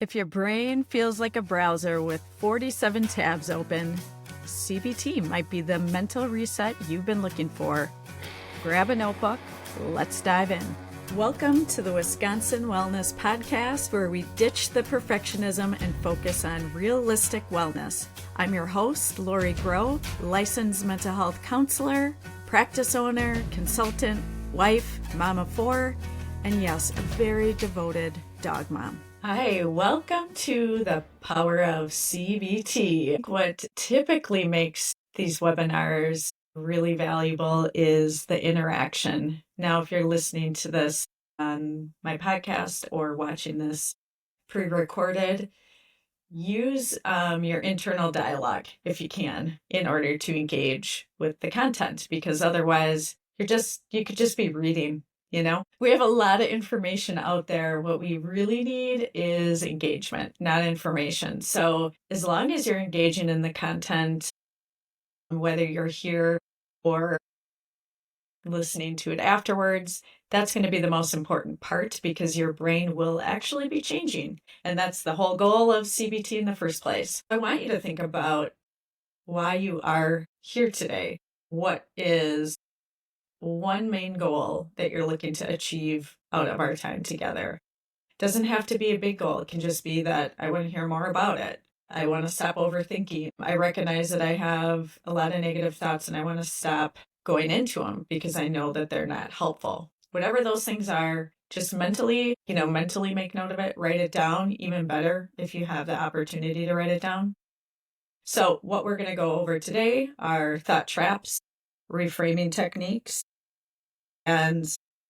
If your brain feels like a browser with 47 tabs open, CBT might be the mental reset you've been looking for. Grab a notebook, let's dive in. Welcome to the Wisconsin Wellness Podcast, where we ditch the perfectionism and focus on realistic wellness. I'm your host, Laurie Groh, licensed mental health counselor, practice owner, consultant, wife, mom of four, and yes, a very devoted dog mom. Hi, welcome to the power of CBT. What typically makes these webinars really valuable is the interaction. Now, if you're listening to this on my podcast or watching this pre-recorded, use your internal dialogue if you can in order to engage with the content, because otherwise you could just be reading. You know, we have a lot of information out there. What we really need is engagement, not information. So as long as you're engaging in the content, whether you're here or listening to it afterwards, that's going to be the most important part, because your brain will actually be changing. And that's the whole goal of CBT in the first place. I want you to think about why you are here today. What is one main goal that you're looking to achieve out of our time together? Doesn't have to be a big goal. It can just be that I want to hear more about it. I want to stop overthinking. I recognize that I have a lot of negative thoughts and I want to stop going into them because I know that they're not helpful. Whatever those things are, just mentally make note of it, write it down. Even better if you have the opportunity to write it down. So what we're going to go over today are thought traps, reframing techniques, and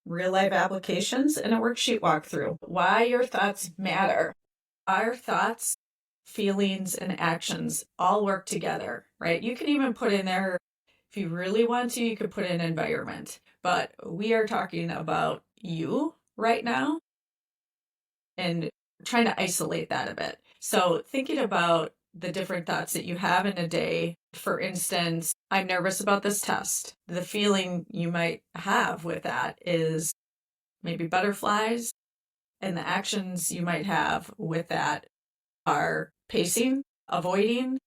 real life applications, and a worksheet walkthrough. Why your thoughts matter. Our thoughts, feelings, and actions all work together, right? You can even put in there, if you really want to, you could put in environment. But we are talking about you right now and trying to isolate that a bit. So thinking about the different thoughts that you have in a day. For instance, I'm nervous about this test. The feeling you might have with that is maybe butterflies, and the actions you might have with that are pacing, avoiding,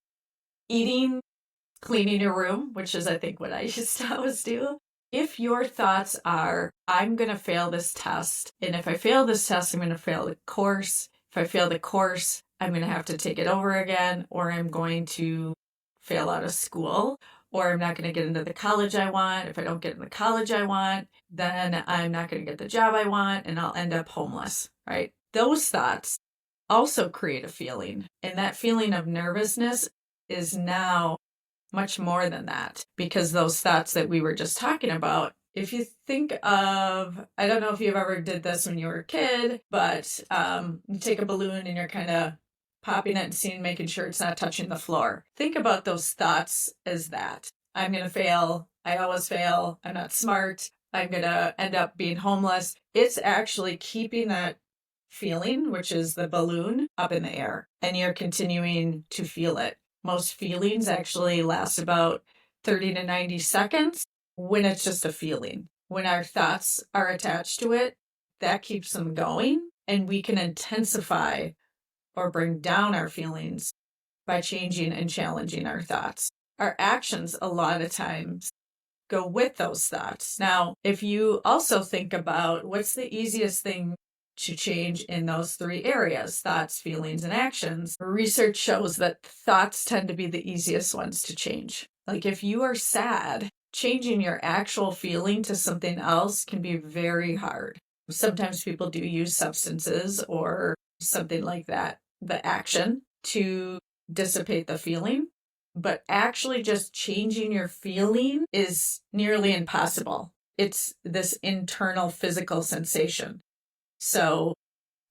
eating, cleaning your room, which is, I think, what I used to always do. If your thoughts are, I'm going to fail this test, and if I fail this test, I'm going to fail the course. If I fail the course, I'm going to have to take it over again, or I'm going to fail out of school, or I'm not going to get into the college I want. If I don't get in the college I want, then I'm not going to get the job I want, and I'll end up homeless, right? Those thoughts also create a feeling, and that feeling of nervousness is now much more than that, because those thoughts that we were just talking about, if you think of, I don't know if you've ever did this when you were a kid, but you take a balloon and you're kind of popping it and making sure it's not touching the floor. Think about those thoughts as that. I'm going to fail. I always fail. I'm not smart. I'm going to end up being homeless. It's actually keeping that feeling, which is the balloon, up in the air, and you're continuing to feel it. Most feelings actually last about 30 to 90 seconds when it's just a feeling. When our thoughts are attached to it, that keeps them going, and we can intensify or bring down our feelings by changing and challenging our thoughts. Our actions a lot of times go with those thoughts. Now, if you also think about what's the easiest thing to change in those three areas, thoughts, feelings, and actions, research shows that thoughts tend to be the easiest ones to change. Like if you are sad, changing your actual feeling to something else can be very hard. Sometimes people do use substances or something like that, the action, to dissipate the feeling. But actually just changing your feeling is nearly impossible. It's this internal physical sensation. So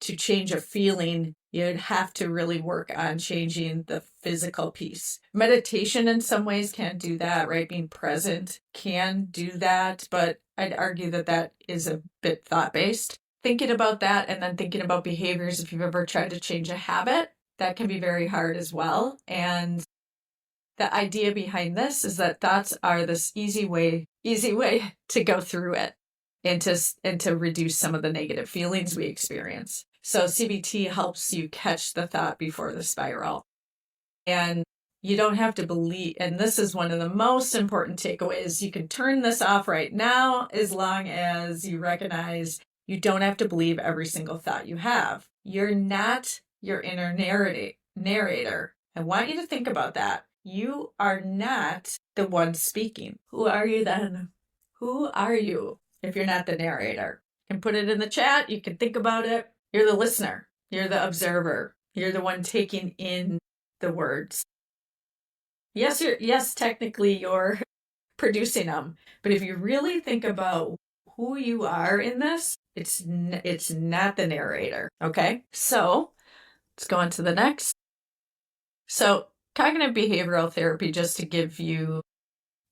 to change a feeling, you'd have to really work on changing the physical piece. Meditation in some ways can't do that, right? Being present can do that, but I'd argue that that is a bit thought-based. Thinking about that and then thinking about behaviors, if you've ever tried to change a habit, that can be very hard as well. And the idea behind this is that thoughts are this easy way to go through it and to reduce some of the negative feelings we experience. So CBT helps you catch the thought before the spiral. And you don't have to believe, and this is one of the most important takeaways. You can turn this off right now as long as you recognize you don't have to believe every single thought you have. You're not your inner narrator. I want you to think about that. You are not the one speaking. Who are you then? Who are you if you're not the narrator? You can put it in the chat. You can think about it. You're the listener. You're the observer. You're the one taking in the words. Yes, technically you're producing them, but if you really think about who you are in this, it's not the narrator. Okay, so let's go on to the next. So cognitive behavioral therapy, just to give you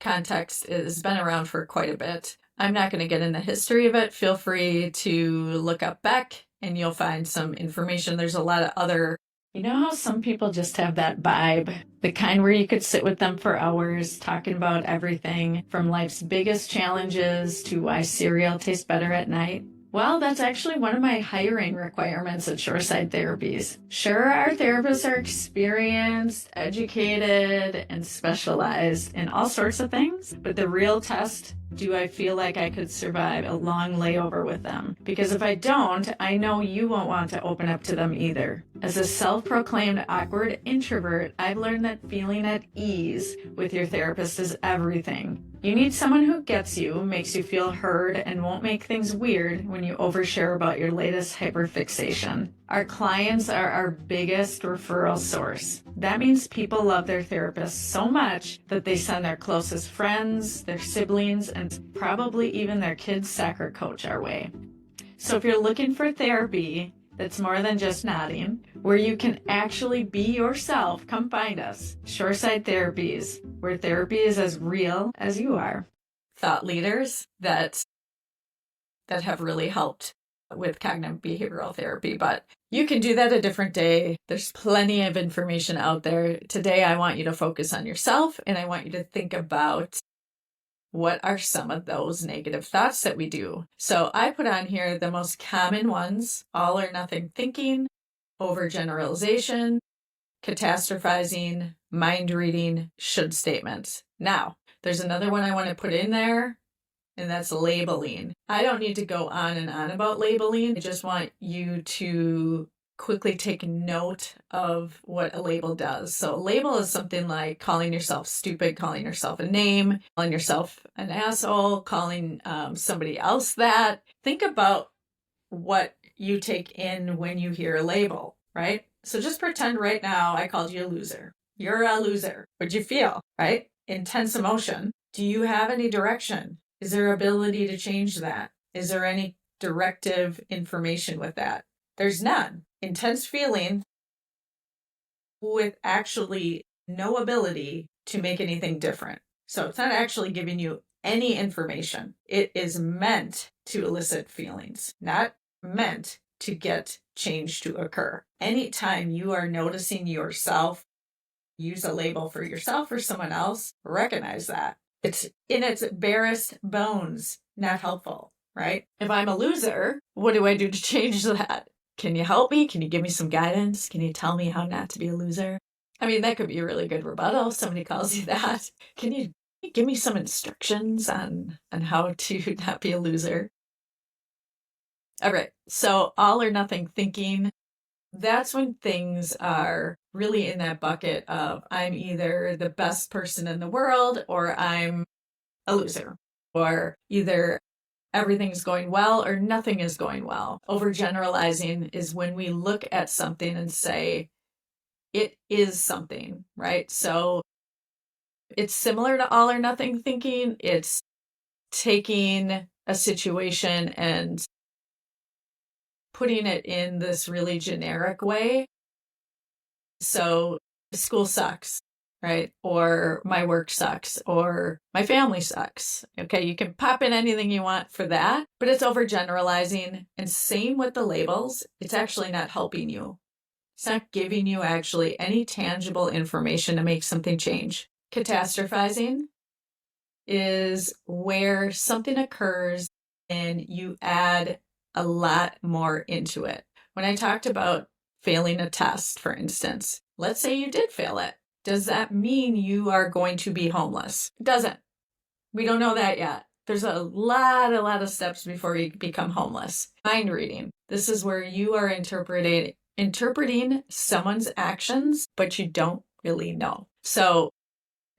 context, has been around for quite a bit. I'm not going to get in the history of it. Feel free to look up Beck and you'll find some information. There's a lot of other, you know how some people just have that vibe, the kind where you could sit with them for hours talking about everything from life's biggest challenges to why cereal tastes better at night? Well, that's actually one of my hiring requirements at Shoreside Therapies. Sure, our therapists are experienced, educated, and specialized in all sorts of things, but the real test, do I feel like I could survive a long layover with them? Because if I don't, I know you won't want to open up to them either. As a self-proclaimed awkward introvert, I've learned that feeling at ease with your therapist is everything. You need someone who gets you, makes you feel heard, and won't make things weird when you overshare about your latest hyperfixation. Our clients are our biggest referral source. That means people love their therapists so much that they send their closest friends, their siblings, and probably even their kids' soccer coach our way. So if you're looking for therapy that's more than just nodding, where you can actually be yourself, come find us. Shoreside Therapies, where therapy is as real as you are. Thought leaders that have really helped with cognitive behavioral therapy, but you can do that a different day. There's plenty of information out there. Today, I want you to focus on yourself, and I want you to think about what are some of those negative thoughts that we do. So I put on here the most common ones: all or nothing thinking, overgeneralization, catastrophizing, mind reading, should statements. Now, there's another one I want to put in there, and that's labeling. I don't need to go on and on about labeling. I just want you to quickly take note of what a label does. So a label is something like calling yourself stupid, calling yourself a name, calling yourself an asshole, calling somebody else that. Think about what you take in when you hear a label, right? So just pretend right now I called you a loser. You're a loser. What'd you feel, right? Intense emotion. Do you have any direction? Is there ability to change that? Is there any directive information with that? There's none. Intense feeling with actually no ability to make anything different. So it's not actually giving you any information. It is meant to elicit feelings, not meant to get change to occur. Anytime you are noticing yourself, use a label for yourself or someone else, recognize that. It's in its barest bones, not helpful, right? If I'm a loser, what do I do to change that? Can you help me? Can you give me some guidance? Can you tell me how not to be a loser? I mean, that could be a really good rebuttal if somebody calls you that. Can you give me some instructions on how to not be a loser? All right, so all or nothing thinking, that's when things are really in that bucket of I'm either the best person in the world or I'm a loser, or either everything's going well or nothing is going well. Overgeneralizing is when we look at something and say, it is something, right? So it's similar to all or nothing thinking. It's taking a situation and putting it in this really generic way. So school sucks, right? Or my work sucks, or my family sucks. Okay, you can pop in anything you want for that, but it's overgeneralizing. And same with the labels, it's actually not helping you. It's not giving you actually any tangible information to make something change. Catastrophizing is where something occurs and you add a lot more into it. When I talked about failing a test, for instance, let's say you did fail it. Does that mean you are going to be homeless? It doesn't. We don't know that yet. There's a lot of steps before you become homeless. Mind reading. This is where you are interpreting someone's actions, but you don't really know. So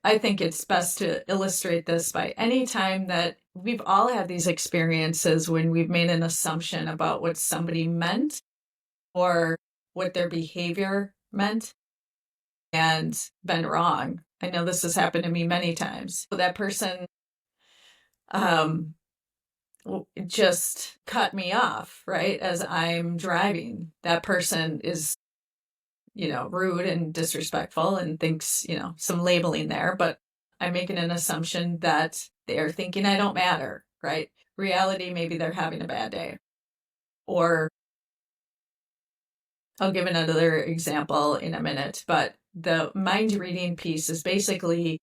I think it's best to illustrate this by any time that we've all had these experiences when we've made an assumption about what somebody meant or what their behavior meant and been wrong. I know this has happened to me many times. That person just cut me off, right? As I'm driving. That person is, rude and disrespectful and thinks, some labeling there, but I'm making an assumption that they're thinking I don't matter, right? Reality, maybe they're having a bad day. Or I'll give another example in a minute, but the mind reading piece is basically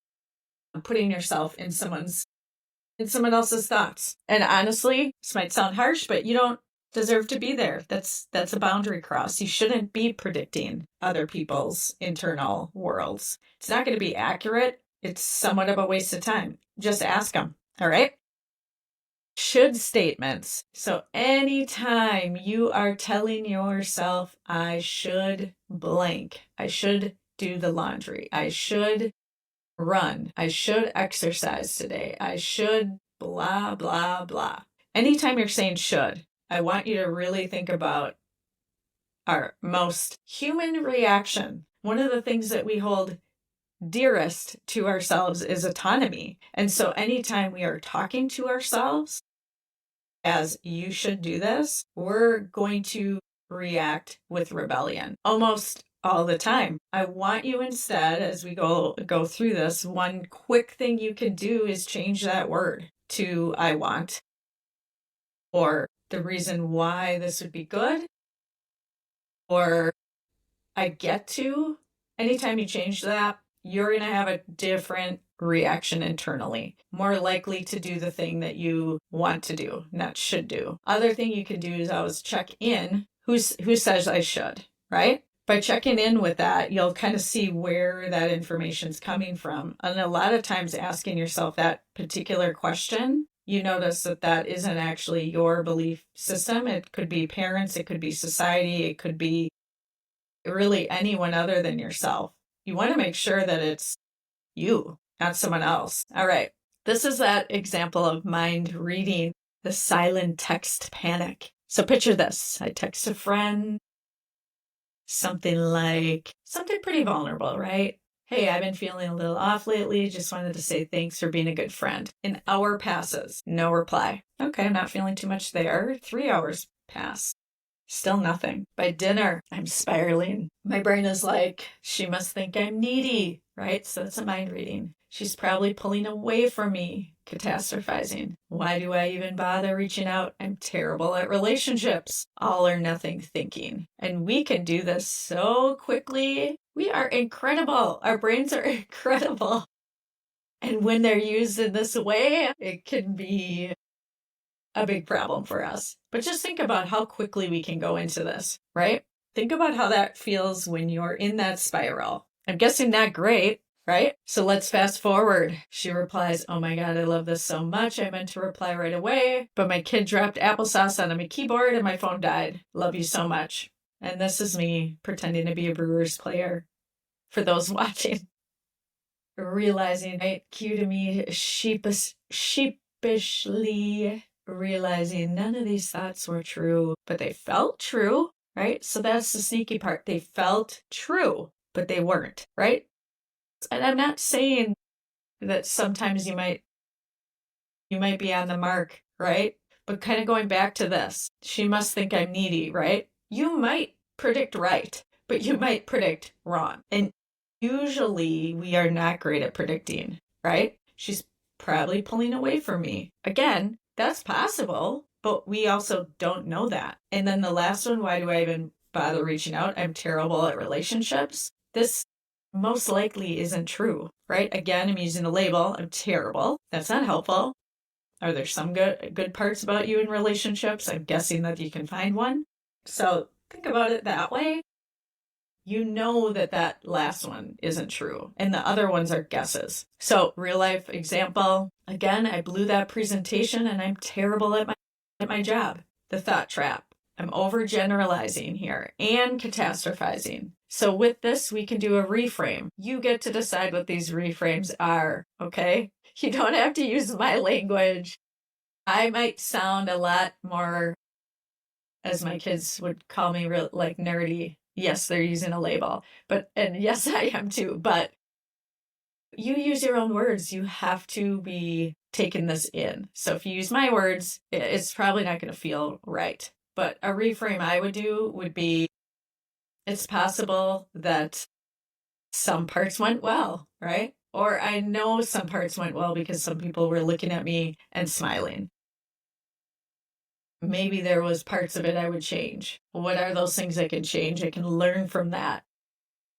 putting yourself in someone else's thoughts. And honestly, this might sound harsh, but you don't deserve to be there. That's a boundary cross. You shouldn't be predicting other people's internal worlds. It's not going to be accurate. It's somewhat of a waste of time. Just ask them. All right. Should statements. So anytime you are telling yourself, I should blank, I should do the laundry, I should run, I should exercise today, I should blah, blah, blah. Anytime you're saying should, I want you to really think about our most human reaction. One of the things that we hold dearest to ourselves is autonomy. And so anytime we are talking to ourselves as you should do this, we're going to react with rebellion almost all the time. I want you instead, as we go through this, one quick thing you can do is change that word to I want, or the reason why this would be good, or I get to. Anytime you change that, you're going to have a different reaction internally, more likely to do the thing that you want to do, not should do. Other thing you can do is always check in. Who says I should, right? By checking in with that, you'll kind of see where that information's coming from. And a lot of times asking yourself that particular question, you notice that isn't actually your belief system. It could be parents, it could be society, it could be really anyone other than yourself. You want to make sure that it's you, not someone else. All right. This is that example of mind reading, the silent text panic. So picture this. I text a friend, something pretty vulnerable, right? Hey, I've been feeling a little off lately. Just wanted to say thanks for being a good friend. An hour passes. No reply. Okay, I'm not feeling too much there. 3 hours pass. Still nothing. By dinner, I'm spiraling. My brain is like, she must think I'm needy, right? So that's a mind reading. She's probably pulling away from me, catastrophizing. Why do I even bother reaching out? I'm terrible at relationships. All or nothing thinking. And we can do this so quickly. We are incredible. Our brains are incredible. And when they're used in this way, it can be a big problem for us. But just think about how quickly we can go into this, right? Think about how that feels when you're in that spiral. I'm guessing not great, right? So let's fast forward. She replies, oh my God, I love this so much. I meant to reply right away, but my kid dropped applesauce on my keyboard and my phone died. Love you so much. And this is me pretending to be a Brewers player for those watching. Realizing, right? Cue to me sheepishly realizing none of these thoughts were true, but they felt true, right? So that's the sneaky part. They felt true, but they weren't, right? And I'm not saying that sometimes you might be on the mark, right? But kind of going back to this, she must think I'm needy, right? You might predict right, but you might predict wrong. And usually we are not great at predicting, right? She's probably pulling away from me. Again, that's possible, but we also don't know that. And then the last one, why do I even bother reaching out? I'm terrible at relationships. This most likely isn't true, right? Again, I'm using the label, I'm terrible. That's not helpful. Are there some good parts about you in relationships? I'm guessing that you can find one. So think about it that way, you know that that last one isn't true and the other ones are guesses. So, real life example, again, I blew that presentation and I'm terrible at my job. The thought trap. I'm overgeneralizing here and catastrophizing. So with this, we can do a reframe. You get to decide what these reframes are, okay? You don't have to use my language. I might sound a lot more, as my kids would call me, real like nerdy. Yes, they're using a label, and yes, I am too, but you use your own words. You have to be taking this in. So if you use my words, it's probably not going to feel right. But a reframe I would do would be, it's possible that some parts went well, right? Or I know some parts went well because some people were looking at me and smiling. Maybe there was parts of it I would change. What are those things I can change? I can learn from that.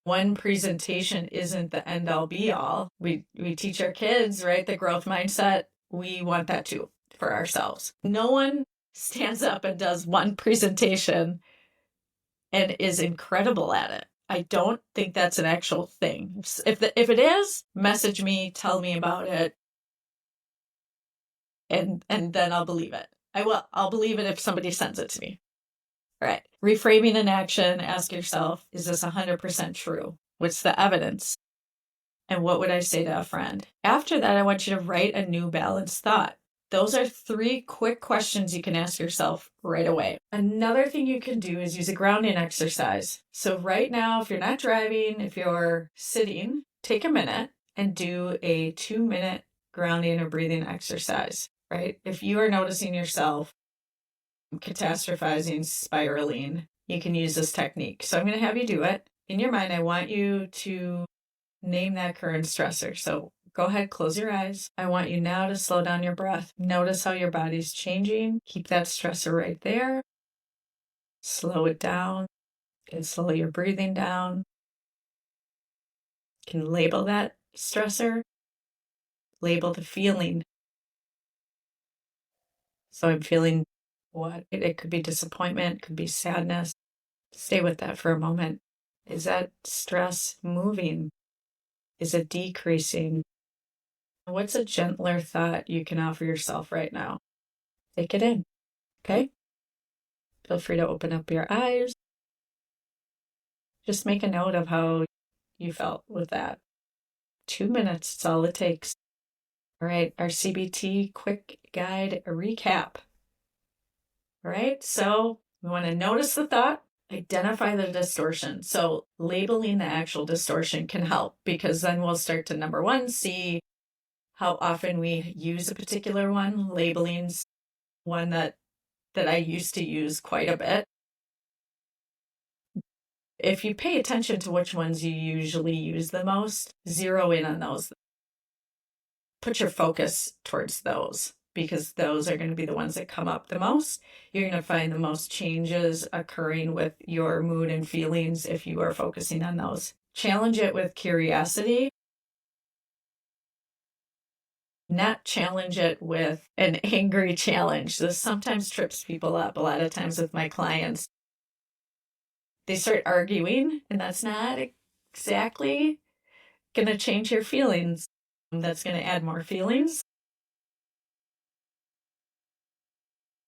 One presentation isn't the end all be all. We teach our kids, right? The growth mindset. We want that too for ourselves. No one stands up and does one presentation and is incredible at it. I don't think that's an actual thing. If it is, message me, tell me about it, and then I'll believe it. I'll believe it if somebody sends it to me. All right. Reframing in action, ask yourself, is this 100% true? What's the evidence? And what would I say to a friend? After that, I want you to write a new balanced thought. Those are 3 quick questions you can ask yourself right away. Another thing you can do is use a grounding exercise. So right now, if you're not driving, if you're sitting, take a minute and do a 2-minute grounding or breathing exercise, right? If you are noticing yourself catastrophizing, spiraling, you can use this technique. So I'm going to have you do it. In your mind, I want you to name that current stressor. So go ahead, close your eyes. I want you now to slow down your breath. Notice how your body's changing. Keep that stressor right there. Slow it down and slow your breathing down. You can label that stressor. Label the feeling. So I'm feeling what? It could be disappointment, could be sadness. Stay with that for a moment. Is that stress moving? Is it decreasing? What's a gentler thought you can offer yourself right now? Take it in, okay? Feel free to open up your eyes. Just make a note of how you felt with that. 2 minutes, it's all it takes. All right, our CBT quick guide recap. All right, so we want to notice the thought, identify the distortion. So labeling the actual distortion can help because then we'll start to, number 1, see how often we use a particular one. Labeling's one that I used to use quite a bit. If you pay attention to which ones you usually use the most, zero in on those. Put your focus towards those because those are going to be the ones that come up the most. You're going to find the most changes occurring with your mood and feelings if you are focusing on those. Challenge it with curiosity. Not challenge it with an angry challenge. This sometimes trips people up. A lot of times with my clients, they start arguing, and that's not exactly going to change your feelings. That's going to add more feelings.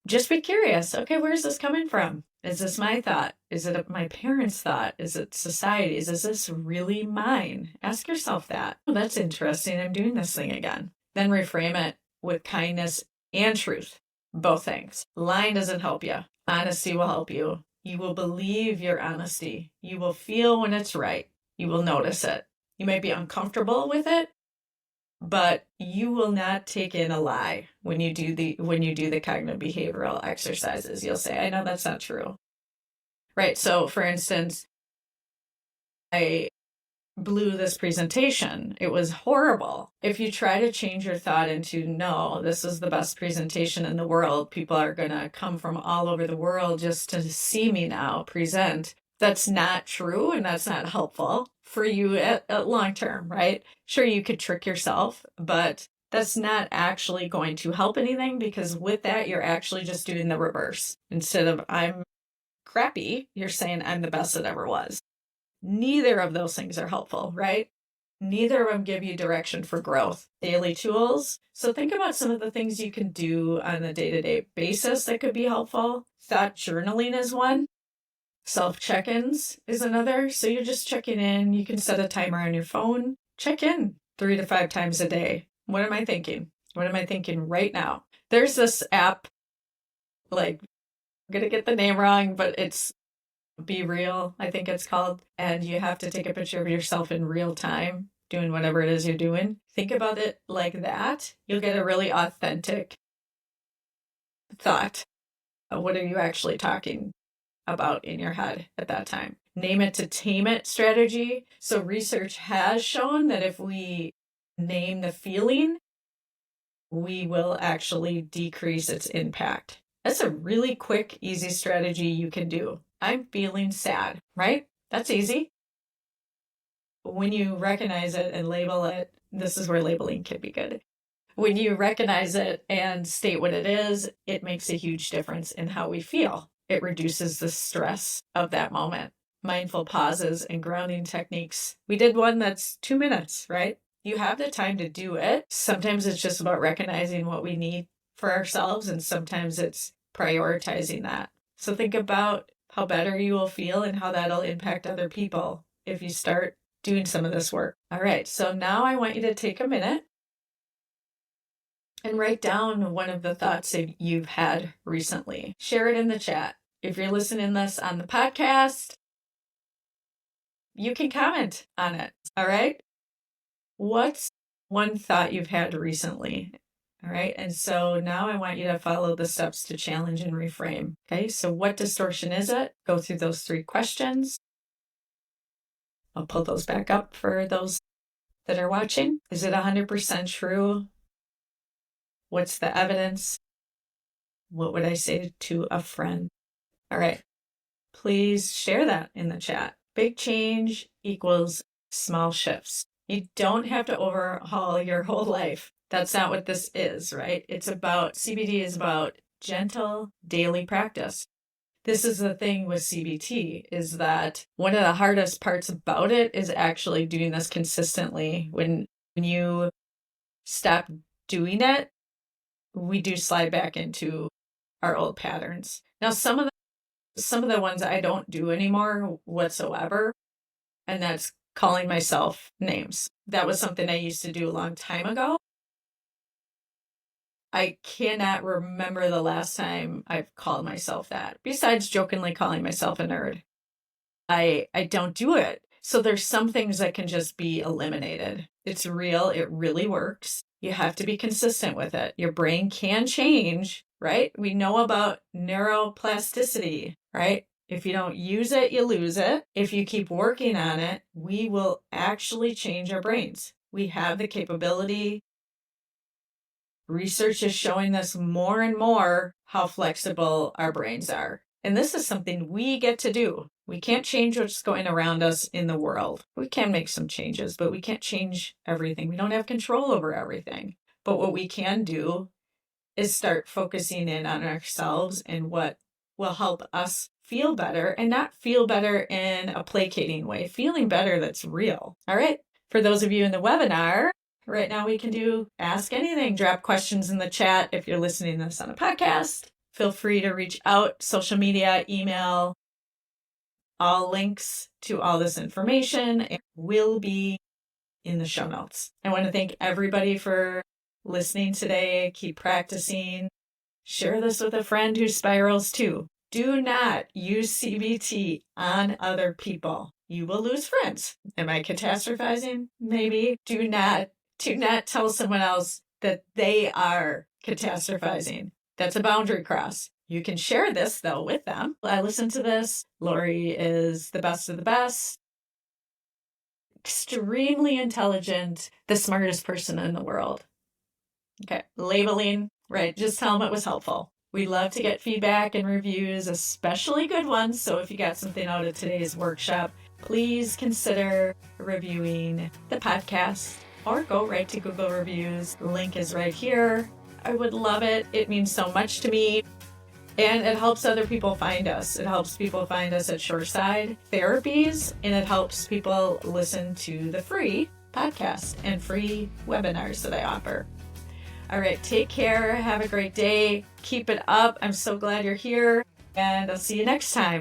Just be curious. Okay, where's this coming from? Is this my thought? Is it my parents' thought? Is it society's? Is this really mine? Ask yourself that. Oh, that's interesting. I'm doing this thing again. Then reframe it with kindness and truth. Both things. Lying doesn't help you. Honesty will help you. You will believe your honesty. You will feel when it's right. You will notice it. You might be uncomfortable with it, but you will not take in a lie when you do the cognitive behavioral exercises. You'll say, I know that's not true. Right. So for instance, I blew this presentation. It was horrible. If you try to change your thought into, no, this is the best presentation in the world, people are going to come from all over the world just to see me now present. That's not true, and that's not helpful for you at long term, right? Sure, you could trick yourself, but that's not actually going to help anything because with that, you're actually just doing the reverse. Instead of I'm crappy, you're saying I'm the best it ever was. Neither of those things are helpful, right? Neither of them give you direction for growth. Daily tools. So think about some of the things you can do on a day-to-day basis that could be helpful. Thought journaling is one. Self-check-ins is another. So you're just checking in. You can set a timer on your phone. Check in 3 to 5 times a day. What am I thinking? What am I thinking right now? There's this app, like, I'm going to get the name wrong, but it's Be Real, I think it's called. And you have to take a picture of yourself in real time doing whatever it is you're doing. Think about it like that. You'll get a really authentic thought of what are you actually talking about in your head at that time. Name it to tame it strategy. So research has shown that if we name the feeling, we will actually decrease its impact. That's a really quick, easy strategy you can do. I'm feeling sad, right? That's easy. When you recognize it and label it, this is where labeling can be good. When you recognize it and state what it is, it makes a huge difference in how we feel. It reduces the stress of that moment. Mindful pauses and grounding techniques. We did one that's 2 minutes, right? You have the time to do it. Sometimes it's just about recognizing what we need for ourselves, and sometimes it's prioritizing that. So think about how better you will feel and how that'll impact other people if you start doing some of this work. All right, so now I want you to take a minute and write down one of the thoughts that you've had recently. Share it in the chat. If you're listening to this on the podcast, you can comment on it. All right? What's one thought you've had recently? All right. And so now I want you to follow the steps to challenge and reframe. Okay. So what distortion is it? Go through those 3 questions. I'll pull those back up for those that are watching. Is it 100% true? What's the evidence? What would I say to a friend? All right. Please share that in the chat. Big change equals small shifts. You don't have to overhaul your whole life. That's not what this is, right? CBT is about gentle daily practice. This is the thing with CBT, is that one of the hardest parts about it is actually doing this consistently. When you stop doing it, we do slide back into our old patterns. Now, some of the ones I don't do anymore whatsoever, and that's calling myself names. That was something I used to do a long time ago. I cannot remember the last time I've called myself that, besides jokingly calling myself a nerd. I don't do it. So there's some things that can just be eliminated. It's real. It really works. You have to be consistent with it. Your brain can change, right? We know about neuroplasticity, right? If you don't use it, you lose it. If you keep working on it, we will actually change our brains. We have the capability. Research is showing us more and more how flexible our brains are. And this is something we get to do. We can't change what's going around us in the world. We can make some changes, but we can't change everything. We don't have control over everything. But what we can do is start focusing in on ourselves and what will help us feel better, and not feel better in a placating way, feeling better that's real. All right. For those of you in the webinar, right now we can do ask anything, drop questions in the chat. If you're listening to this on a podcast, feel free to reach out, social media, email. All links to all this information will be in the show notes. I want to thank everybody for listening today. Keep practicing. Share this with a friend who spirals too. Do not use CBT on other people. You will lose friends. Am I catastrophizing? Maybe. Do not tell someone else that they are catastrophizing. That's a boundary cross. You can share this, though, with them. I listened to this. Laurie is the best of the best. Extremely intelligent, the smartest person in the world. Okay, labeling, right? Just tell them it was helpful. We love to get feedback and reviews, especially good ones. So if you got something out of today's workshop, please consider reviewing the podcast or go right to Google Reviews. The link is right here. I would love it. It means so much to me. And it helps other people find us. It helps people find us at Shoreside Therapies, and it helps people listen to the free podcast and free webinars that I offer. All right, take care. Have a great day. Keep it up. I'm so glad you're here, and I'll see you next time.